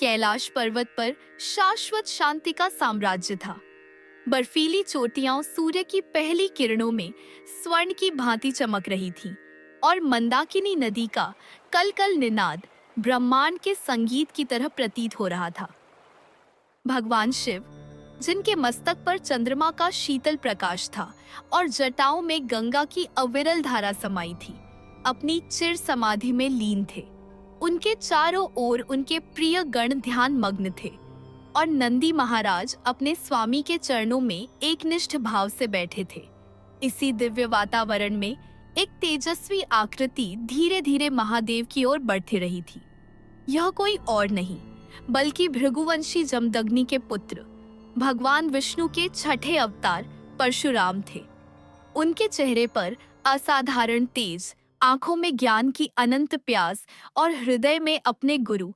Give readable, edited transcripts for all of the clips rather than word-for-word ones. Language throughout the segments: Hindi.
कैलाश पर्वत पर शाश्वत शांति का साम्राज्य था। बर्फीली चोटियां सूर्य की पहली किरणों में स्वर्ण की भांति चमक रही थीं और मंदाकिनी नदी का कल-कल निनाद ब्रह्मांड के संगीत की तरह प्रतीत हो रहा था। भगवान शिव, जिनके मस्तक पर चंद्रमा का शीतल प्रकाश था और जटाओं में गंगा की अविरल धारा समाई थी, अपनी चिर समाधि में लीन थे। उनके चारों ओर उनके प्रिय गण ध्यान मग्न थे और नंदी महाराज अपने स्वामी के चरणों में एकनिष्ठ भाव से बैठे थे। इसी दिव्य वातावरण में एक तेजस्वी आकृति धीरे धीरे महादेव की ओर बढ़ती रही थी। यह कोई और नहीं बल्कि भृगुवंशी जमदग्नि के पुत्र भगवान विष्णु के छठे अवतार परशुराम थे। उनके चेहरे पर असाधारण तेज, आंखों में ज्ञान की अनंत प्यास और हृदय में अपने गुरु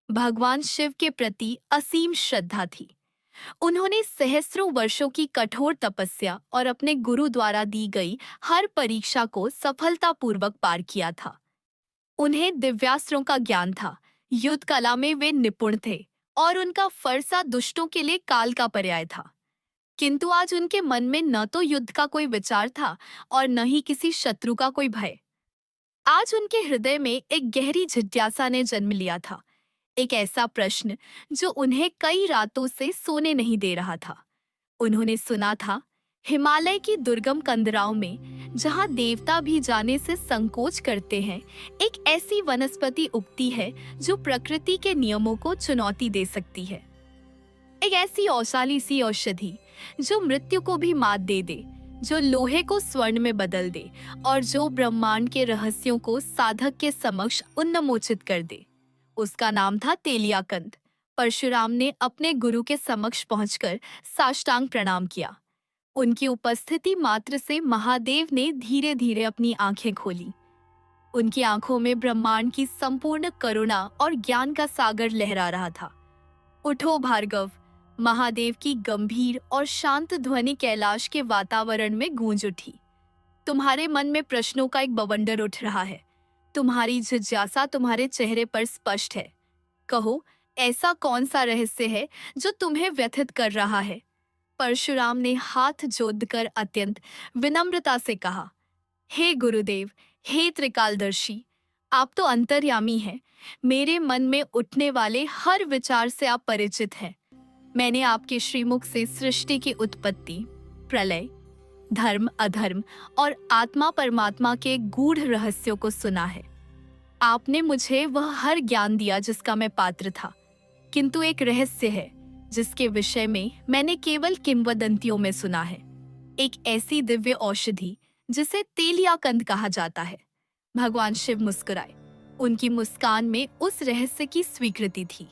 भगवान शिव के प्रति असीम श्रद्धा थी। उन्होंने सहस्त्रों वर्षों की कठोर तपस्या और अपने गुरु द्वारा दी गई हर परीक्षा को सफलतापूर्वक पार किया था। उन्हें दिव्यास्त्रों का ज्ञान था, युद्ध कला में वे निपुण थे और उनका फरसा दुष्टों के लिए काल का पर्याय था। किंतु आज उनके मन में न तो युद्ध का कोई विचार था और न ही किसी शत्रु का कोई भय। आज उनके हृदय में एक गहरी जिज्ञासा ने जन्म लिया था, एक ऐसा प्रश्न जो उन्हें कई रातों से सोने नहीं दे रहा था। उन्होंने सुना था, हिमालय की दुर्गम कंदराओं में, जहां देवता भी जाने से संकोच करते हैं, एक ऐसी वनस्पति उगती है जो प्रकृति के नियमों को चुनौती दे सकती है। एक ऐसी औषाली सी औषधि जो मृत्यु को भी मात दे दे, जो लोहे को स्वर्ण में बदल दे और जो ब्रह्मांड के रहस्यों को साधक के समक्ष उन्मोचित कर दे। उसका नाम था तेलियाकंद। परशुराम ने अपने गुरु के समक्ष पहुंचकर साष्टांग प्रणाम किया। उनकी उपस्थिति मात्र से महादेव ने धीरे धीरे अपनी आंखें खोली। उनकी आंखों में ब्रह्मांड की संपूर्ण करुणा और ज्ञान का सागर लहरा रहा था। उठो भार्गव, महादेव की गंभीर और शांत ध्वनि कैलाश के वातावरण में गूंज उठी। तुम्हारे मन में प्रश्नों का एक बवंडर उठ रहा है। तुम्हारी जिज्ञासा तुम्हारे चेहरे पर स्पष्ट है। कहो, ऐसा कौन सा रहस्य है जो तुम्हें व्यथित कर रहा है? परशुराम ने हाथ जोड़कर अत्यंत विनम्रता से कहा, हे गुरुदेव, हे त्रिकालदर्शी, आप तो अंतर्यामी हैं। मेरे मन में उठने वाले हर विचार से आप परिचित हैं। मैंने आपके श्रीमुख से सृष्टि की उत्पत्ति, प्रलय, धर्म अधर्म और आत्मा परमात्मा के गूढ़ रहस्यों को सुना है। आपने मुझे वह हर ज्ञान दिया जिसका मैं पात्र था, किंतु एक रहस्य है जिसके विषय में मैंने केवल किंवदंतियों में सुना है। एक ऐसी दिव्य औषधि जिसे तेलियाकंद कहा जाता है। भगवान शिव मुस्कुराए। उनकी मुस्कान में उस रहस्य की स्वीकृति थी।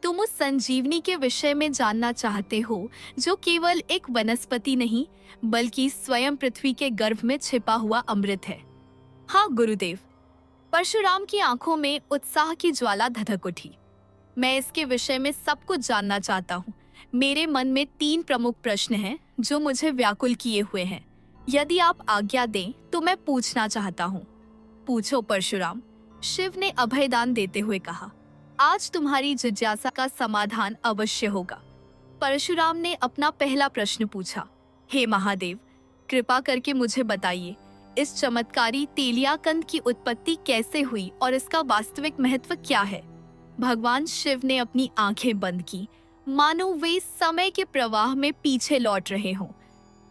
तुम उस संजीवनी के विषय में जानना चाहते हो जो केवल एक वनस्पति नहीं बल्कि स्वयं पृथ्वी के गर्भ में छिपा हुआ अमृत है। हाँ गुरुदेव। परशुराम की आंखों में उत्साह की ज्वाला धधक उठी। मैं इसके विषय में सब कुछ जानना चाहता हूँ। मेरे मन में 3 प्रमुख प्रश्न हैं जो मुझे व्याकुल किए हुए हैं। यदि आप आज्ञा दें तो मैं पूछना चाहता हूँ। पूछो परशुराम, शिव ने अभयदान देते हुए कहा। आज तुम्हारी जिज्ञासा का समाधान अवश्य होगा। परशुराम ने अपना पहला प्रश्न पूछा, हे महादेव, कृपा करके मुझे बताइए, इस चमत्कारी तेलियाकंद की उत्पत्ति कैसे हुई और इसका वास्तविक महत्व क्या है? भगवान शिव ने अपनी आंखें बंद की, मानो वे समय के प्रवाह में पीछे लौट रहे हों।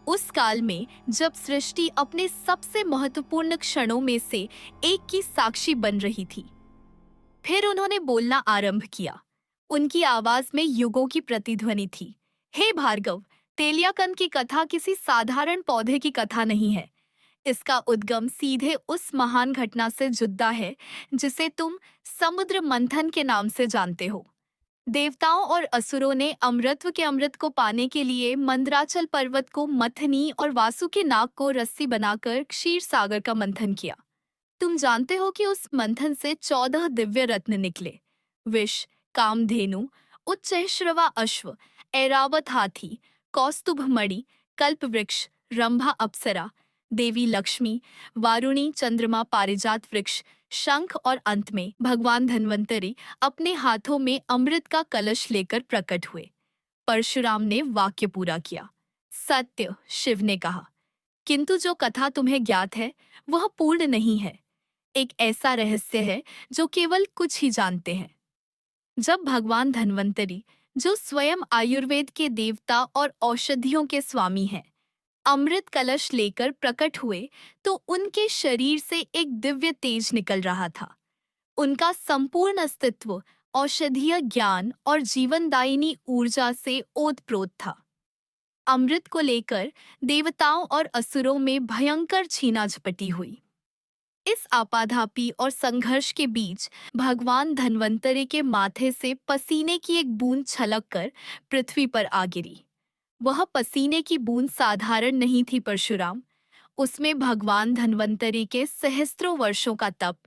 उस काल में जब सृष्टि अपने सबसे महत्वपूर्ण क्षणों में से एक की साक्षी बन रही थी। फिर उन्होंने बोलना आरंभ किया। उनकी आवाज में युगों की प्रतिध्वनि थी। हे भार्गव, तेलियाकंद की कथा किसी साधारण पौधे की कथा नहीं है। इसका उद्गम सीधे उस महान घटना से जुड़ा है जिसे तुम समुद्र मंथन के नाम से जानते हो। देवताओं और असुरों ने अमृतत्व के अमृत को पाने के लिए मंदराचल पर्वत को मथनी और वासुकी नाग को रस्सी बनाकर क्षीर सागर का मंथन किया। तुम जानते हो कि उस मंथन से 14 दिव्य रत्न निकले। विष, कामधेनु, उच्चैःश्रवा अश्व, ऐरावत हाथी, कौस्तुभ मणि, कल्प वृक्ष, रंभा अप्सरा, देवी लक्ष्मी, वारुणी, चंद्रमा, पारिजात वृक्ष, शंख और अंत में भगवान धन्वंतरी अपने हाथों में अमृत का कलश लेकर प्रकट हुए। परशुराम ने वाक्य पूरा किया। सत्य, शिव ने कहा, किंतु जो कथा तुम्हें ज्ञात है वह पूर्ण नहीं है। एक ऐसा रहस्य है जो केवल कुछ ही जानते हैं। जब भगवान धन्वंतरी, जो स्वयं आयुर्वेद के देवता और औषधियों के स्वामी हैं, अमृत कलश लेकर प्रकट हुए तो उनके शरीर से एक दिव्य तेज निकल रहा था। उनका संपूर्ण अस्तित्व औषधीय ज्ञान और जीवनदायिनी ऊर्जा से ओतप्रोत था। अमृत को लेकर देवताओं और असुरों में भयंकर छीना-झपटी हुई। इस आपाधापी और संघर्ष के बीच भगवान धन्वंतरी के माथे से पसीने की एक बूंद छलककर पृथ्वी पर आ गिरी। वह पसीने की बूंद साधारण नहीं थी परशुराम, उसमें भगवान धन्वंतरी के सहस्त्रों वर्षों का तप,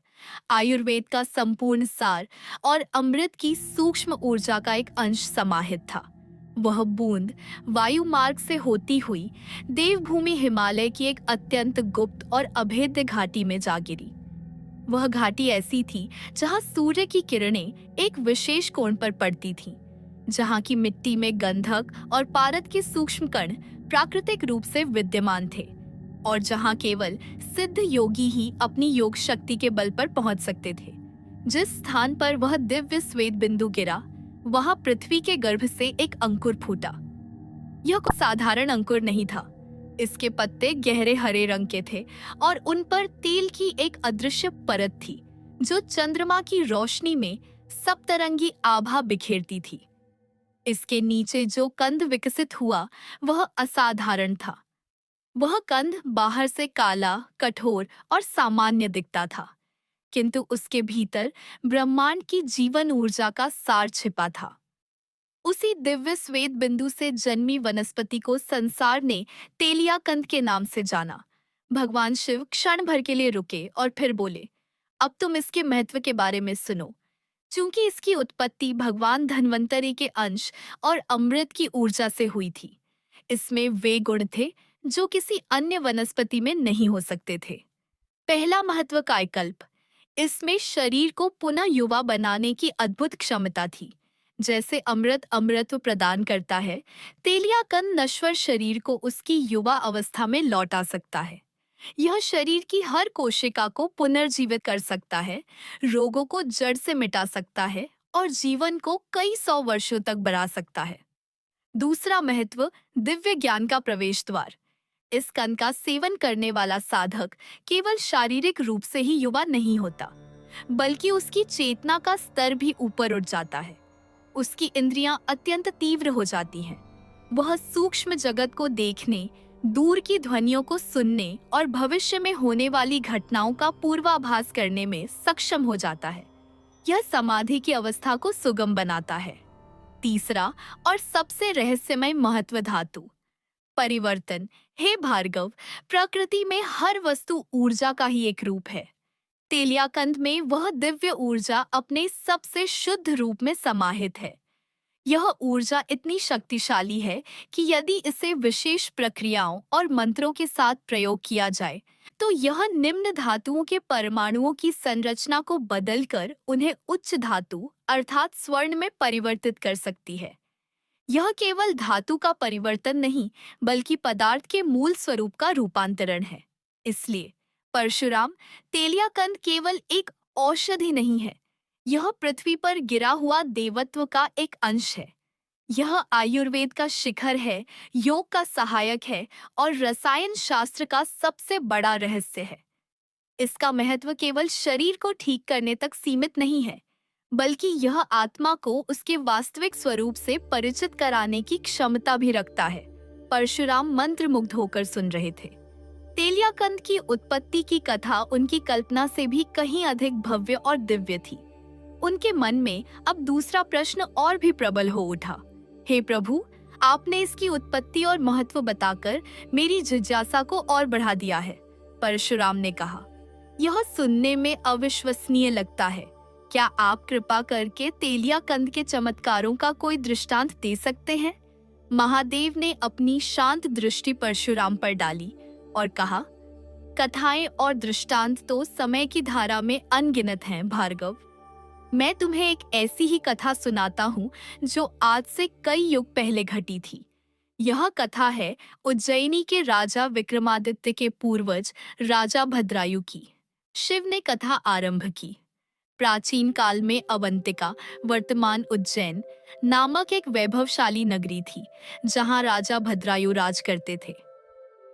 आयुर्वेद का संपूर्ण सार और अमृत की सूक्ष्म ऊर्जा का एक अंश समाहित था। वह बूंद वायु मार्ग से होती हुई देवभूमि हिमालय की एक अत्यंत गुप्त और अभेद्य घाटी में जा गिरी। वह घाटी ऐसी थी जहां सूर्य की किरणें एक विशेष कोण पर पड़ती थीं, जहां की मिट्टी में गंधक और पारद के सूक्ष्म कण प्राकृतिक रूप से विद्यमान थे और जहां केवल सिद्ध योगी ही अपनी योग शक्ति के बल पर पहुंच सकते थे। जिस स्थान पर वह दिव्य श्वेत बिंदु गिरा, वहां पृथ्वी के गर्भ से एक अंकुर फूटा। यह कोई साधारण अंकुर नहीं था। इसके पत्ते गहरे हरे रंग के थे और उन पर तेल की एक अदृश्य परत थी जो चंद्रमा की रोशनी में सप्तरंगी आभा बिखेरती थी। इसके नीचे जो कंद विकसित हुआ वह असाधारण था। वह कंद बाहर से काला, कठोर और सामान्य दिखता था, किंतु उसके भीतर ब्रह्मांड की जीवन ऊर्जा का सार छिपा था। उसी दिव्य श्वेत बिंदु से जन्मी वनस्पति को संसार ने तेलिया कंद के नाम से जाना। भगवान शिव क्षण भर के लिए रुके और फिर बोले, अब तुम इसके महत्व के बारे में सुनो। चूंकि इसकी उत्पत्ति भगवान धन्वंतरी के अंश और अमृत की ऊर्जा से हुई थी, इसमें वे गुण थे जो किसी अन्य वनस्पति में नहीं हो सकते थे। पहला महत्व कायकल्प। इसमें शरीर को पुनः युवा बनाने की अद्भुत क्षमता थी। जैसे अमृत अमृतत्व प्रदान करता है, तेलिया कंद नश्वर शरीर को उसकी युवा अवस्था में लौटा सकता है। यह शरीर की हर कोशिका को पुनर्जीवित कर सकता है, रोगों को जड़ से मिटा सकता है और जीवन को कई सौ वर्षों तक बढ़ा सकता है। दूसरा महत्व दिव्य ज्ञान का प्रवेश द्वार। इस कंद का सेवन करने वाला साधक केवल शारीरिक रूप से ही युवा नहीं होता, बल्कि उसकी चेतना का स्तर भी ऊपर उठ जाता है। उसकी इंद्रियां अत्यंत तीव्र हो जाती हैं। वह सूक्ष्म जगत को देखने, दूर की ध्वनियों को सुनने और भविष्य में होने वाली घटनाओं का पूर्वाभास करने में सक्षम हो जाता है। यह समाधि की अवस्था को सुगम बनाता है। तीसरा और सबसे रहस्यमय महत्व धातु परिवर्तन। हे भार्गव, प्रकृति में हर वस्तु ऊर्जा का ही एक रूप है। तेलिया कंद में वह दिव्य ऊर्जा अपने सबसे शुद्ध रूप में समाहित है। यह ऊर्जा इतनी शक्तिशाली है कि यदि इसे विशेष प्रक्रियाओं और मंत्रों के साथ प्रयोग किया जाए तो यह निम्न धातुओं के परमाणुओं की संरचना को बदलकर उन्हें उच्च धातु अर्थात स्वर्ण में परिवर्तित कर सकती है। यह केवल धातु का परिवर्तन नहीं, बल्कि पदार्थ के मूल स्वरूप का रूपांतरण है। इसलिए परशुराम, तेलिया कंद केवल एक औषधि नहीं है, यह पृथ्वी पर गिरा हुआ देवत्व का एक अंश है। यह आयुर्वेद का शिखर है, योग का सहायक है और रसायन शास्त्र का सबसे बड़ा रहस्य है। इसका महत्व केवल शरीर को ठीक करने तक सीमित नहीं है, बल्कि यह आत्मा को उसके वास्तविक स्वरूप से परिचित कराने की क्षमता भी रखता है। परशुराम मंत्रमुग्ध होकर सुन रहे थे। तेलिया कंद की उत्पत्ति की कथा उनकी कल्पना से भी कहीं अधिक भव्य और दिव्य थी। उनके मन में अब दूसरा प्रश्न और भी प्रबल हो उठा। हे प्रभु, आपने इसकी उत्पत्ति और महत्व बताकर मेरी जिज्ञासा को और बढ़ा दिया है। परशुराम ने कहा, यह सुनने में अविश्वसनीय लगता है। क्या आप कृपा करके तेलिया कंद के चमत्कारों का कोई दृष्टांत दे सकते हैं? महादेव ने अपनी शांत दृष्टि परशुराम पर डाली और कहा, कथाएं और दृष्टांत तो समय की धारा में अनगिनत हैं भार्गव। मैं तुम्हें एक ऐसी ही कथा सुनाता हूँ जो आज से कई युग पहले घटी थी। यह कथा है उज्जैनी के राजा विक्रमादित्य के पूर्वज राजा भद्रायु की। शिव ने कथा आरंभ की। प्राचीन काल में अवंतिका, वर्तमान उज्जैन नामक एक वैभवशाली नगरी थी, जहां राजा भद्रायु राज करते थे।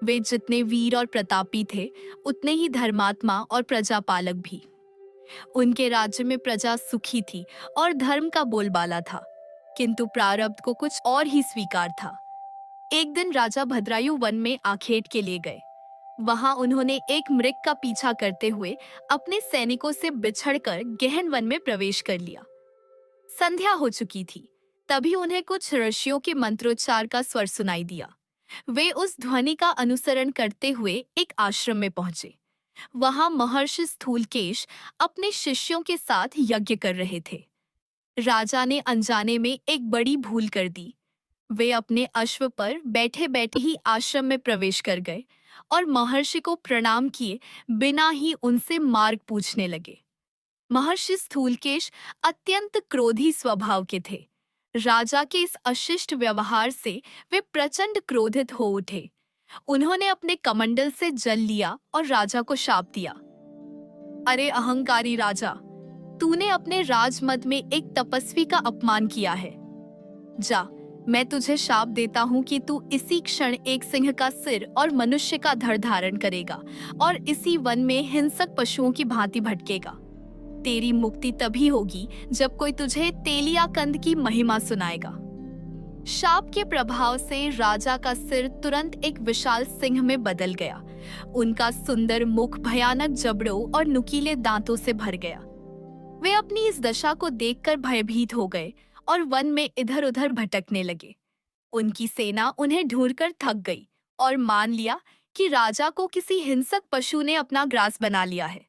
वे जितने वीर और प्रतापी थे, उतने ही धर्मात्मा और प्रजापालक भी। उनके राज्य में प्रजा सुखी थी और धर्म का बोलबाला था, किंतु प्रारब्ध को कुछ और ही स्वीकार था। एक दिन राजा भद्रायु वन में आखेट के लिए गए। वहां उन्होंने एक मृग का पीछा करते हुए अपने सैनिकों से बिछड़कर गहन वन में प्रवेश कर लिया। संध्या हो चुकी थी। तभी उन्हें कुछ ऋषियों के मंत्रोच्चार का स्वर सुनाई दिया। वे उस ध्वनि का अनुसरण करते हुए एक आश्रम में पहुंचे। वहां महर्षि स्थूलकेश अपने शिष्यों के साथ यज्ञ कर रहे थे। राजा ने अनजाने में एक बड़ी भूल कर दी। वे अपने अश्व पर बैठे बैठे ही आश्रम में प्रवेश कर गए और महर्षि को प्रणाम किए बिना ही उनसे मार्ग पूछने लगे। महर्षि स्थूलकेश अत्यंत क्रोधी स्वभाव के थे। राजा के इस अशिष्ट व्यवहार से वे प्रचंड क्रोधित हो उठे। उन्होंने अपने कमंडल से जल लिया और राजा को शाप दिया। अरे अहंकारी राजा, तूने अपने राजमद में एक तपस्वी का अपमान किया है। जा, मैं तुझे शाप देता हूँ कि तू इसी क्षण एक सिंह का सिर और मनुष्य का धड़ धारण करेगा और इसी वन में हिंसक पशुओं की भांति भटकेगा। तेरी मुक्ति तभी होगी जब कोई तुझे तेलियाकंद की महिमा सुनाएगा। शाप के प्रभाव से राजा का सिर तुरंत एक विशाल सिंह में बदल गया। उनका सुंदर मुख भयानक जबड़ों और नुकीले दांतों से भर गया। वे अपनी इस दशा को देखकर भयभीत हो गए और वन में इधर उधर भटकने लगे। उनकी सेना उन्हें ढूंढकर थक गई और मान लिया कि राजा को किसी हिंसक पशु ने अपना ग्रास बना लिया है।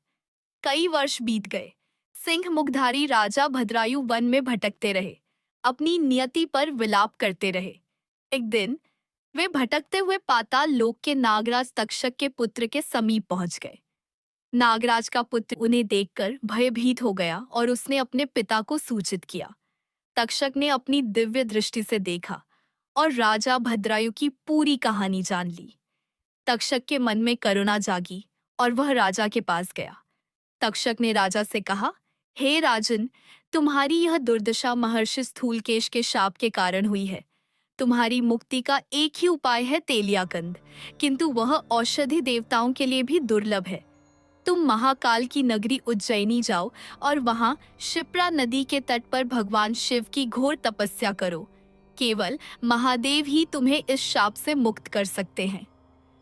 कई वर्ष बीत गए। सिंह मुखधारी राजा भद्रायु वन में भटकते रहे, अपनी नियति पर विलाप करते रहे। एक दिन वे भटकते हुए पाताल लोक के नागराज तक्षक के पुत्र के समीप पहुंच गए। नागराज का पुत्र उन्हें देखकर भयभीत हो गया और उसने अपने पिता को सूचित किया। तक्षक ने अपनी दिव्य दृष्टि से देखा और राजा भद्रायु की पूरी कहानी जान ली। तक्षक के मन में करुणा जागी और वह राजा के पास गया। तक्षक ने राजा से कहा, हे राजन, तुम्हारी यह दुर्दशा महर्षि स्थूलकेश के शाप के कारण हुई है। तुम्हारी मुक्ति का एक ही उपाय है तेलियाकंद, किंतु वह औषधि देवताओं के लिए भी दुर्लभ है। तुम महाकाल की नगरी उज्जैनी जाओ और वहां क्षिप्रा नदी के तट पर भगवान शिव की घोर तपस्या करो। केवल महादेव ही तुम्हें इस शाप से मुक्त कर सकते हैं।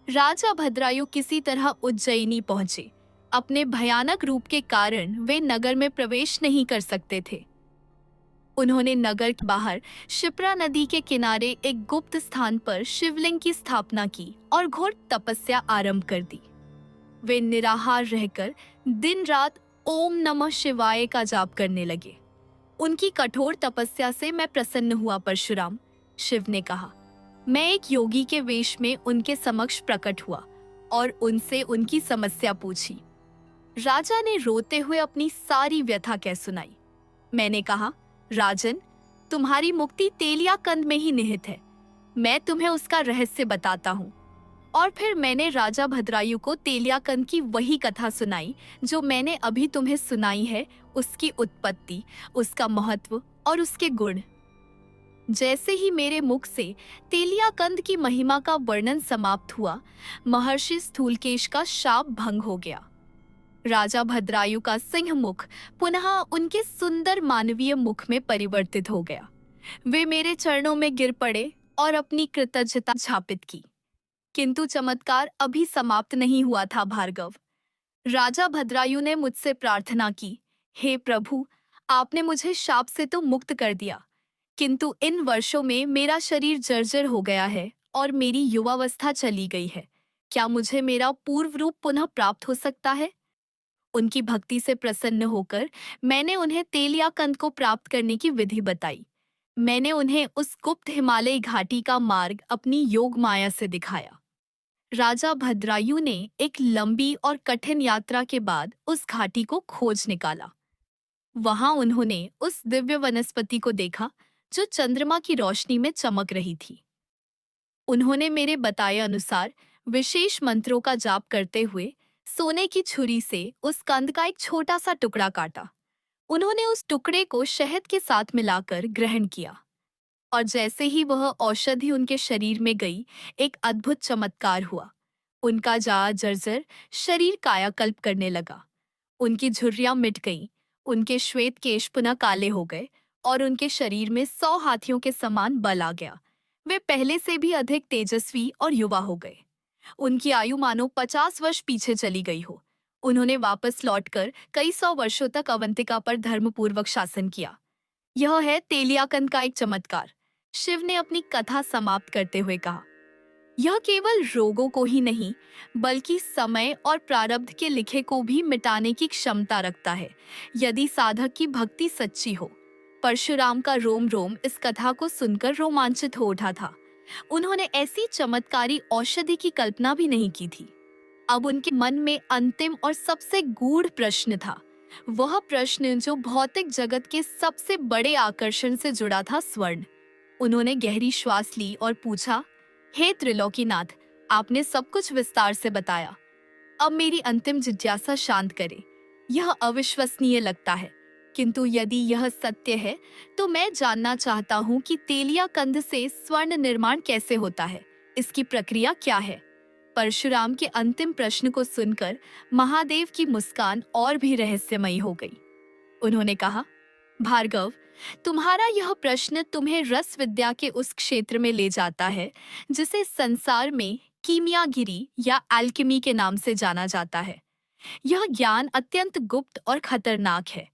राजा भद्रायु किसी तरह उज्जैनी पहुंचे। अपने भयानक रूप के कारण वे नगर में प्रवेश नहीं कर सकते थे। उन्होंने नगर के बाहर क्षिप्रा नदी के किनारे एक गुप्त स्थान पर शिवलिंग की स्थापना की और घोर तपस्या आरंभ कर दी। वे निराहार रहकर दिन रात ओम नमः शिवाय का जाप करने लगे। उनकी कठोर तपस्या से मैं प्रसन्न हुआ परशुराम, शिव ने कहा। मैं एक योगी के वेश में उनके समक्ष प्रकट हुआ और उनसे उनकी समस्या पूछी। राजा ने रोते हुए अपनी सारी व्यथा कह सुनाई। मैंने कहा, राजन, तुम्हारी मुक्ति तेलियाकंद में ही निहित है। मैं तुम्हें उसका रहस्य बताता हूँ। और फिर मैंने राजा भद्रायु को तेलियाकंद की वही कथा सुनाई जो मैंने अभी तुम्हें सुनाई है, उसकी उत्पत्ति, उसका महत्व और उसके गुण। जैसे ही मेरे मुख से तेलियाकंद की महिमा का वर्णन समाप्त हुआ, महर्षि स्थूलकेश का शाप भंग हो गया। राजा भद्रायु का सिंह मुख पुनः उनके सुंदर मानवीय मुख में परिवर्तित हो गया। वे मेरे चरणों में गिर पड़े और अपनी कृतज्ञता झापित की। किंतु चमत्कार अभी समाप्त नहीं हुआ था भार्गव। राजा भद्रायु ने मुझसे प्रार्थना की, हे प्रभु, आपने मुझे शाप से तो मुक्त कर दिया, किंतु इन वर्षों में मेरा शरीर जर्जर हो गया है और मेरी युवावस्था चली गई है। क्या मुझे मेरा पूर्व रूप पुनः प्राप्त हो सकता है? उनकी भक्ति से प्रसन्न होकर मैंने उन्हें तेलियाकंद को प्राप्त करने की विधि बताई। मैंने उन्हें उस गुप्त हिमालयी घाटी का मार्ग अपनी योग माया से दिखाया। राजा भद्रायु ने एक लंबी और कठिन यात्रा के बाद उस घाटी को खोज निकाला। वहां उन्होंने उस दिव्य वनस्पति को देखा जो चंद्रमा की रोशनी में चमक रही थी। उन्होंने मेरे बताए अनुसार विशेष मंत्रों का जाप करते हुए सोने की छुरी से उस कंद का एक छोटा सा टुकड़ा काटा। उन्होंने उस टुकड़े को शहद के साथ मिलाकर ग्रहण किया और जैसे ही वह औषधि उनके शरीर में गई, एक अद्भुत चमत्कार हुआ। उनका जाह जर्जर शरीर कायाकल्प करने लगा। उनकी झुर्रियां मिट गईं, उनके श्वेत केश पुनः काले हो गए और उनके शरीर में 100 हाथियों के समान बल आ गया। वे पहले से भी अधिक तेजस्वी और युवा हो गए। उनकी आयु मानो 50 वर्ष पीछे चली गई हो। उन्होंने वापस लौटकर कई 100 वर्षों तक अवंतिका पर धर्मपूर्वक शासन किया। यह है तेलियाकंद का एक चमत्कार, शिव ने अपनी कथा समाप्त करते हुए कहा। यह केवल रोगों को ही नहीं बल्कि समय और प्रारब्ध के लिखे को भी मिटाने की क्षमता रखता है, यदि साधक की भक्ति सच्ची हो। परशुराम का रोम रोम इस कथा को सुनकर रोमांचित हो उठा था। उन्होंने ऐसी चमत्कारी औषधि की कल्पना भी नहीं की थी। अब उनके मन में अंतिम और सबसे गूढ़ प्रश्न था, वह प्रश्न जो भौतिक जगत के सबसे बड़े आकर्षण से जुड़ा था, स्वर्ण। उन्होंने गहरी श्वास ली और पूछा, हे त्रिलोकीनाथ, आपने सब कुछ विस्तार से बताया। अब मेरी अंतिम जिज्ञासा शांत करें। यह अविश्वसनीय लगता है, किंतु यदि यह सत्य है तो मैं जानना चाहता हूँ कि तेलियाकंद से स्वर्ण निर्माण कैसे होता है, इसकी प्रक्रिया क्या है। परशुराम के अंतिम प्रश्न को सुनकर महादेव की मुस्कान और भी रहस्यमयी हो गई। उन्होंने कहा, भार्गव, तुम्हारा यह प्रश्न तुम्हें रस विद्या के उस क्षेत्र में ले जाता है जिसे संसार में कीमियागिरी या एल्केमी के नाम से जाना जाता है। यह ज्ञान अत्यंत गुप्त और खतरनाक है,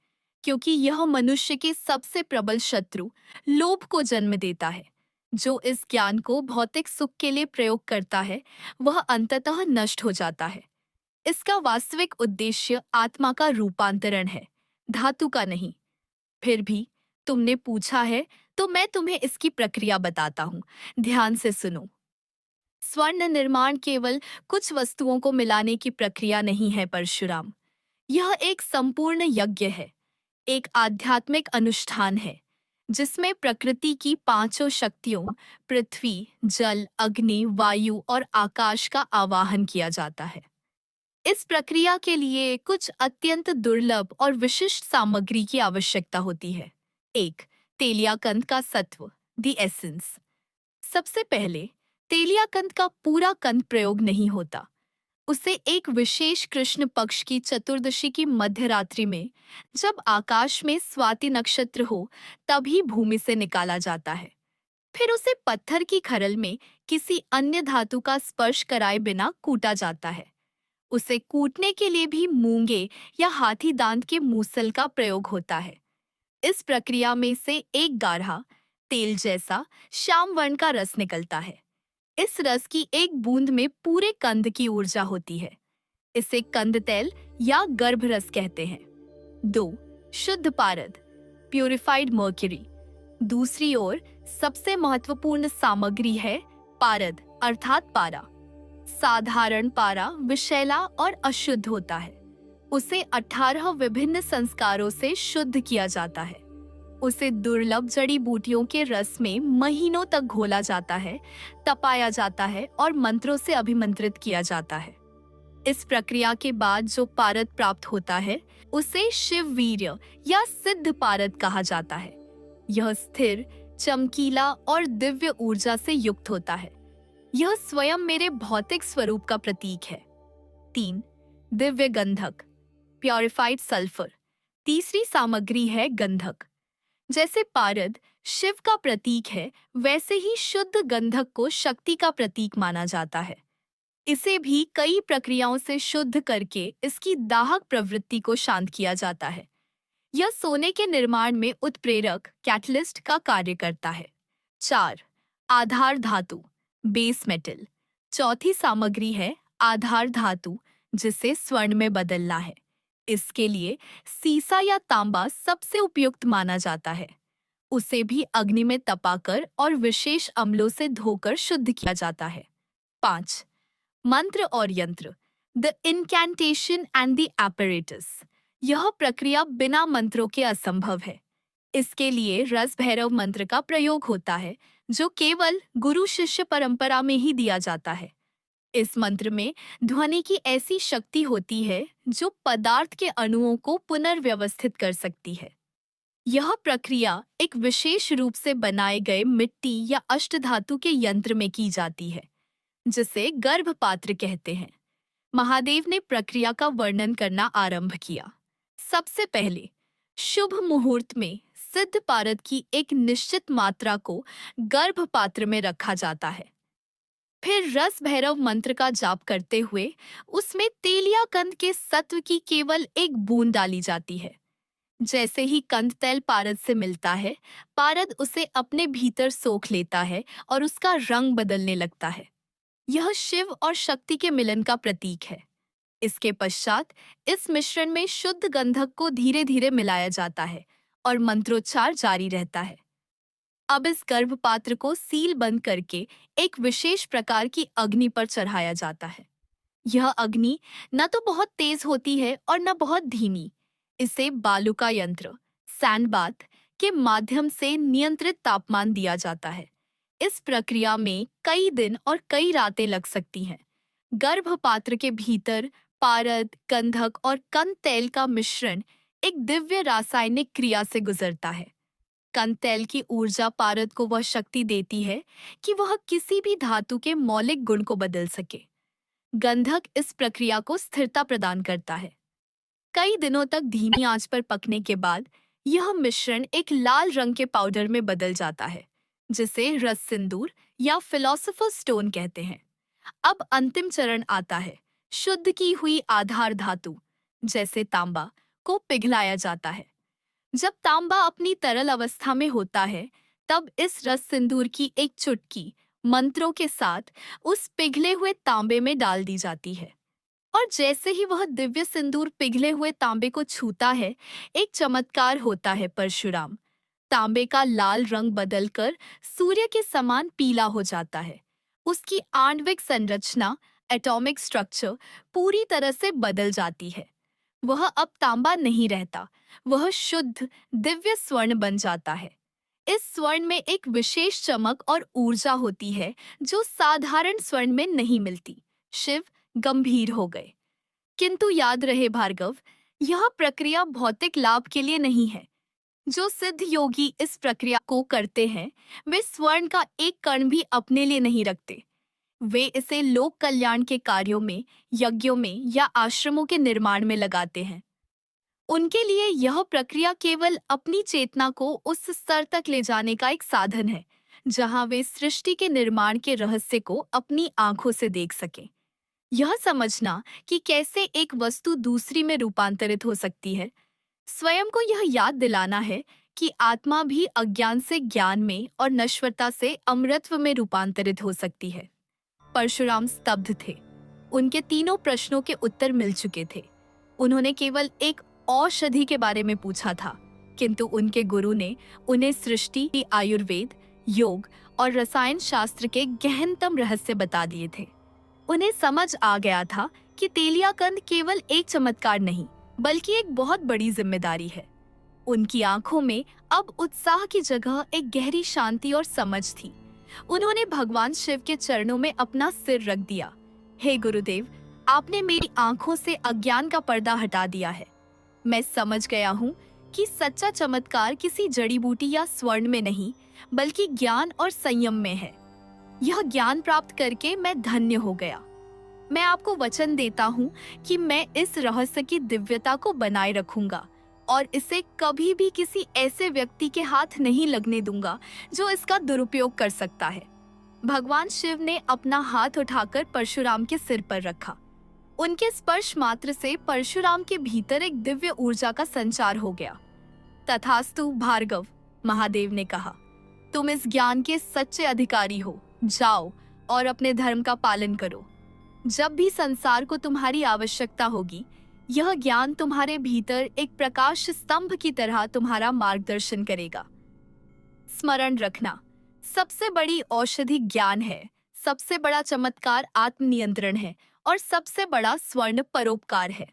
क्योंकि यह मनुष्य के सबसे प्रबल शत्रु लोभ को जन्म देता है। जो इस ज्ञान को भौतिक सुख के लिए प्रयोग करता है, वह अंततः नष्ट हो जाता है। इसका वास्तविक उद्देश्य आत्मा का रूपांतरण है, धातु का नहीं। फिर भी तुमने पूछा है तो मैं तुम्हें इसकी प्रक्रिया बताता हूँ, ध्यान से सुनो। स्वर्ण निर्माण केवल कुछ वस्तुओं को मिलाने की प्रक्रिया नहीं है परशुराम। यह एक संपूर्ण यज्ञ है, एक आध्यात्मिक अनुष्ठान है जिसमें प्रकृति की पांचों शक्तियों पृथ्वी, जल, अग्नि, वायु और आकाश का आवाहन किया जाता है। इस प्रक्रिया के लिए कुछ अत्यंत दुर्लभ और विशिष्ट सामग्री की आवश्यकता होती है। एक, तेलियाकंद का सत्व, द एसेंस। सबसे पहले तेलियाकंद का पूरा कंद प्रयोग नहीं होता। उसे एक विशेष कृष्ण पक्ष की चतुर्दशी की मध्य रात्रि में, जब आकाश में स्वाति नक्षत्र हो, तभी भूमि से निकाला जाता है। फिर उसे पत्थर की खरल में किसी अन्य धातु का स्पर्श कराए बिना कूटा जाता है। उसे कूटने के लिए भी मूंगे या हाथी दांत के मूसल का प्रयोग होता है। इस प्रक्रिया में से एक गाढ़ा तेल जैसा श्याम वर्ण का रस निकलता है। इस रस की एक बूंद में पूरे कंद की ऊर्जा होती है। इसे कंद तेल या गर्भ रस कहते हैं। 2, शुद्ध पारद, प्यूरिफाइड मर्क्यूरी। दूसरी ओर सबसे महत्वपूर्ण सामग्री है पारद अर्थात पारा। साधारण पारा विषैला और अशुद्ध होता है। उसे 18 विभिन्न संस्कारों से शुद्ध किया जाता है। उसे दुर्लभ जड़ी बूटियों के रस में महीनों तक घोला जाता है, तपाया जाता है और मंत्रों से अभिमंत्रित किया जाता है। इस प्रक्रिया के बाद जो पारद प्राप्त होता है उसे शिव वीर्य या सिद्ध पारद कहा जाता है। यह स्थिर, चमकीला और दिव्य ऊर्जा से युक्त होता है। यह स्वयं मेरे भौतिक स्वरूप का प्रतीक है। 3, दिव्य गंधक, प्योरिफाइड सल्फर। तीसरी सामग्री है गंधक। जैसे पारद शिव का प्रतीक है, वैसे ही शुद्ध गंधक को शक्ति का प्रतीक माना जाता है। इसे भी कई प्रक्रियाओं से शुद्ध करके इसकी दाहक प्रवृत्ति को शांत किया जाता है। यह सोने के निर्माण में उत्प्रेरक कैटलिस्ट का कार्य करता है। 4, आधार धातु, बेस मेटल। चौथी सामग्री है आधार धातु, जिसे स्वर्ण में बदलना है। इसके लिए सीसा या तांबा सबसे उपयुक्त माना जाता है। उसे भी अग्नि में तपाकर और विशेष अम्लों से धोकर शुद्ध किया जाता है। 5, मंत्र और यंत्र, द इनकैंटेशन एंड द apparatus। यह प्रक्रिया बिना मंत्रों के असंभव है। इसके लिए रस भैरव मंत्र का प्रयोग होता है, जो केवल गुरु शिष्य परंपरा में ही दिया जाता है। इस मंत्र में ध्वनि की ऐसी शक्ति होती है जो पदार्थ के अणुओं को पुनर्व्यवस्थित कर सकती है। यह प्रक्रिया एक विशेष रूप से बनाए गए मिट्टी या अष्टधातु के यंत्र में की जाती है, जिसे गर्भपात्र कहते हैं। महादेव ने प्रक्रिया का वर्णन करना आरंभ किया। सबसे पहले शुभ मुहूर्त में सिद्ध पारद की एक निश्चित मात्रा को गर्भपात्र में रखा जाता है। फिर रस भैरव मंत्र का जाप करते हुए उसमें तेलिया कंद के सत्व की केवल एक बूंद डाली जाती है। जैसे ही कंद तेल पारद से मिलता है, पारद उसे अपने भीतर सोख लेता है और उसका रंग बदलने लगता है। यह शिव और शक्ति के मिलन का प्रतीक है। इसके पश्चात इस मिश्रण में शुद्ध गंधक को धीरे धीरे मिलाया जाता है और मंत्रोच्चार जारी रहता है। अब इस गर्भपात्र को सील बंद करके एक विशेष प्रकार की अग्नि पर चढ़ाया जाता है। यह अग्नि न तो बहुत तेज होती है और न बहुत धीमी। इसे बालुका यंत्र, सैंड बाथ के माध्यम से नियंत्रित तापमान दिया जाता है। इस प्रक्रिया में कई दिन और कई रातें लग सकती हैं। गर्भपात्र के भीतर पारद, गंधक और कंद तेल का मिश्रण एक दिव्य रासायनिक क्रिया से गुजरता है। कंद तेल की ऊर्जा पारद को वह शक्ति देती है कि वह किसी भी धातु के मौलिक गुण को बदल सके। गंधक इस प्रक्रिया को स्थिरता प्रदान करता है। कई दिनों तक धीमी आंच पर पकने के बाद यह मिश्रण एक लाल रंग के पाउडर में बदल जाता है, जिसे रस सिंदूर या फिलोसोफर्स स्टोन कहते हैं। अब अंतिम चरण आता है। शुद्ध की हुई आधार धातु, जैसे तांबा, को पिघलाया जाता है। जब तांबा अपनी तरल अवस्था में होता है, तब इस रस सिंदूर की एक चुटकी मंत्रों के साथ उस पिघले हुए तांबे में डाल दी जाती है। और जैसे ही वह दिव्य सिंदूर पिघले हुए तांबे को छूता है, एक चमत्कार होता है। परशुराम, तांबे का लाल रंग बदलकर सूर्य के समान पीला हो जाता है। उसकी आणविक संरचना, एटॉमिक स्ट्रक्चर, पूरी तरह से बदल जाती है। वह अब तांबा नहीं रहता, वह शुद्ध दिव्य स्वर्ण बन जाता है। इस स्वर्ण में एक विशेष चमक और ऊर्जा होती है जो साधारण स्वर्ण में नहीं मिलती। शिव गंभीर हो गए। किंतु याद रहे भार्गव, यह प्रक्रिया भौतिक लाभ के लिए नहीं है। जो सिद्ध योगी इस प्रक्रिया को करते हैं, वे स्वर्ण का एक कण भी अपने लिए नहीं रखते। वे इसे लोक कल्याण के कार्यों में, यज्ञों में या आश्रमों के निर्माण में लगाते हैं। उनके लिए यह प्रक्रिया केवल अपनी चेतना को उस स्तर तक ले जाने का एक साधन है जहां वे सृष्टि के निर्माण के रहस्य को अपनी आंखों से देख सकें। यह समझना कि कैसे एक वस्तु दूसरी में रूपांतरित हो सकती है, स्वयं को यह याद दिलाना है कि आत्मा भी अज्ञान से ज्ञान में और नश्वरता से अमृतत्व में रूपांतरित हो सकती है। परशुराम स्तब्ध थे। उनके तीनों प्रश्नों के उत्तर मिल चुके थे। उन्होंने केवल एक औषधि के बारे में पूछा था, किंतु उनके गुरु ने उन्हें सृष्टि, आयुर्वेद, योग और रसायन शास्त्र के गहनतम रहस्य बता दिए थे। उन्हें समझ आ गया था कि तेलिया कंद केवल एक चमत्कार नहीं, बल्कि एक बहुत बड़ी जिम्मेदारी है। उनकी आंखों में अब उत्साह की जगह एक गहरी शांति और समझ थी। उन्होंने भगवान शिव के चरणों में अपना सिर रख दिया। हे गुरुदेव, आपने मेरी आंखों से अज्ञान का पर्दा हटा दिया है। मैं समझ गया हूँ कि सच्चा चमत्कार किसी जड़ी बूटी या स्वर्ण में नहीं, बल्कि ज्ञान और संयम में है। यह ज्ञान प्राप्त करके मैं धन्य हो गया। मैं आपको वचन देता हूँ कि मैं इस रहस्य की दिव्यता को बनाए रखूंगा और इसे कभी भी किसी ऐसे व्यक्ति के हाथ नहीं लगने दूंगा जो इसका दुरुपयोग कर सकता है। भगवान शिव ने अपना हाथ उठाकर परशुराम के सिर पर रखा। उनके स्पर्श मात्र से परशुराम के भीतर एक दिव्य ऊर्जा का संचार हो गया। तथास्तु भार्गव, महादेव ने कहा, तुम इस ज्ञान के सच्चे अधिकारी हो। जाओ और अपने धर्म का पालन करो। जब भी संसार को तुम्हारी आवश्यकता होगी, यह ज्ञान तुम्हारे भीतर एक प्रकाश स्तंभ की तरह तुम्हारा मार्गदर्शन करेगा। स्मरण रखना, सबसे बड़ी औषधि ज्ञान है, सबसे बड़ा चमत्कार आत्मनियंत्रण है और सबसे बड़ा स्वर्ण परोपकार है।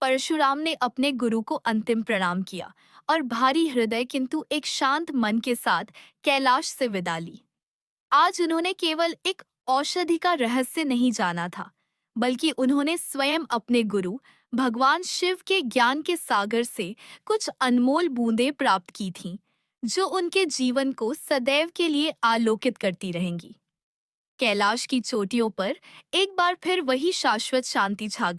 परशुराम ने अपने गुरु को अंतिम प्रणाम किया और भारी हृदय किंतु एक शांत मन के साथ कैलाश से विदा ली। आज उन्होंने केवल एक औषधि का रहस्य नहीं जाना था, बल्कि उन्होंने स्वयं अपने गुरु भगवान शिव के ज्ञान के सागर से कुछ अनमोल बूंदें प्राप्त की थीं, जो उनके जीवन को सदैव के लिए आलोकित करती रहेंगी। कैलाश की चोटियों पर एक बार फिर वही शाश्वत शांति छा